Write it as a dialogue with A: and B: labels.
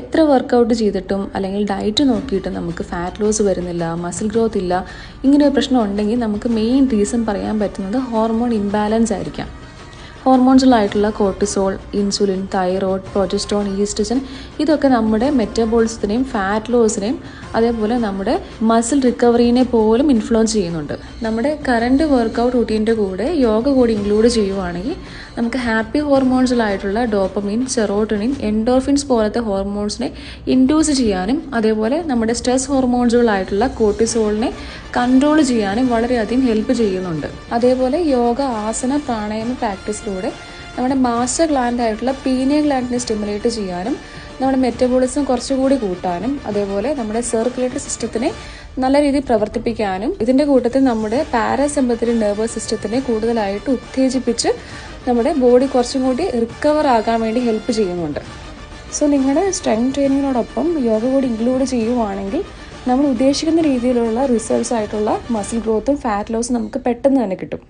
A: എത്ര വർക്കൗട്ട് ചെയ്തിട്ടും അല്ലെങ്കിൽ ഡയറ്റ് നോക്കിയിട്ടും നമുക്ക് ഫാറ്റ് ലോസ് വരുന്നില്ല, മസിൽ ഗ്രോത്ത് ഇല്ല, ഇങ്ങനെ ഒരു പ്രശ്നം ഉണ്ടെങ്കിൽ നമുക്ക് മെയിൻ റീസൺ പറയാൻ പറ്റുന്നത് ഹോർമോൺ ഇംബാലൻസ് ആയിരിക്കാം. ഹോർമോൺസിലായിട്ടുള്ള cortisol, insulin, thyroid, progesterone, oestrogen ഇതൊക്കെ നമ്മുടെ മെറ്റബോളിസത്തിനെയും ഫാറ്റ് ലോസിനെയും അതേപോലെ നമ്മുടെ മസിൽ റിക്കവറിനെ പോലും ഇൻഫ്ലുവൻസ് ചെയ്യുന്നുണ്ട്. നമ്മുടെ കറണ്ട് വർക്കൗട്ട് റൂട്ടീൻ്റെ കൂടെ യോഗ കൂടി ഇൻക്ലൂഡ് ചെയ്യുവാണെങ്കിൽ നമുക്ക് ഹാപ്പി ഹോർമോൺസിലായിട്ടുള്ള ഡോപ്പമിൻ, സെറോട്ടോണിൻ, എൻഡോർഫിൻസ് പോലത്തെ ഹോർമോൺസിനെ ഇൻഡ്യൂസ് ചെയ്യാനും അതേപോലെ നമ്മുടെ സ്ട്രെസ് ഹോർമോൺസുകളായിട്ടുള്ള കോർട്ടിസോളിനെ കൺട്രോൾ ചെയ്യാനും വളരെയധികം ഹെൽപ്പ് ചെയ്യുന്നുണ്ട്. അതേപോലെ യോഗ, ആസന, പ്രാണായാമ പ്രാക്ടീസിലൂടെ നമ്മുടെ മാസ്റ്റർ ഗ്ലാൻഡ് ആയിട്ടുള്ള പീനിയൽ ഗ്ലാൻഡിനെ സ്റ്റിമുലേറ്റ് ചെയ്യാനും നമ്മുടെ മെറ്റബോളിസം കുറച്ചുകൂടി കൂട്ടാനും അതേപോലെ നമ്മുടെ സർക്കുലേറ്ററി സിസ്റ്റത്തിനെ നല്ല രീതിയിൽ പ്രവർത്തിപ്പിക്കാനും ഇതിൻ്റെ കൂട്ടത്തിൽ നമ്മുടെ പാരാസിമ്പത്തറ്റിക് നെർവസ് സിസ്റ്റത്തിനെ കൂടുതലായിട്ട് ഉത്തേജിപ്പിച്ച് നമ്മുടെ ബോഡി കുറച്ചും കൂടി റിക്കവർ ആകാൻ വേണ്ടി ഹെൽപ്പ് ചെയ്യുന്നുണ്ട്. സോ നിങ്ങളുടെ സ്ട്രെങ്ത് ട്രെയിനിങ്ങിനോടൊപ്പം യോഗ കൂടി ഇൻക്ലൂഡ് ചെയ്യുവാണെങ്കിൽ നമ്മൾ ഉദ്ദേശിക്കുന്ന രീതിയിലുള്ള റിസൾട്ട്സ് ആയിട്ടുള്ള മസിൽ ഗ്രോത്തും ഫാറ്റ് ലോസും നമുക്ക് പെട്ടെന്ന് തന്നെ കിട്ടും.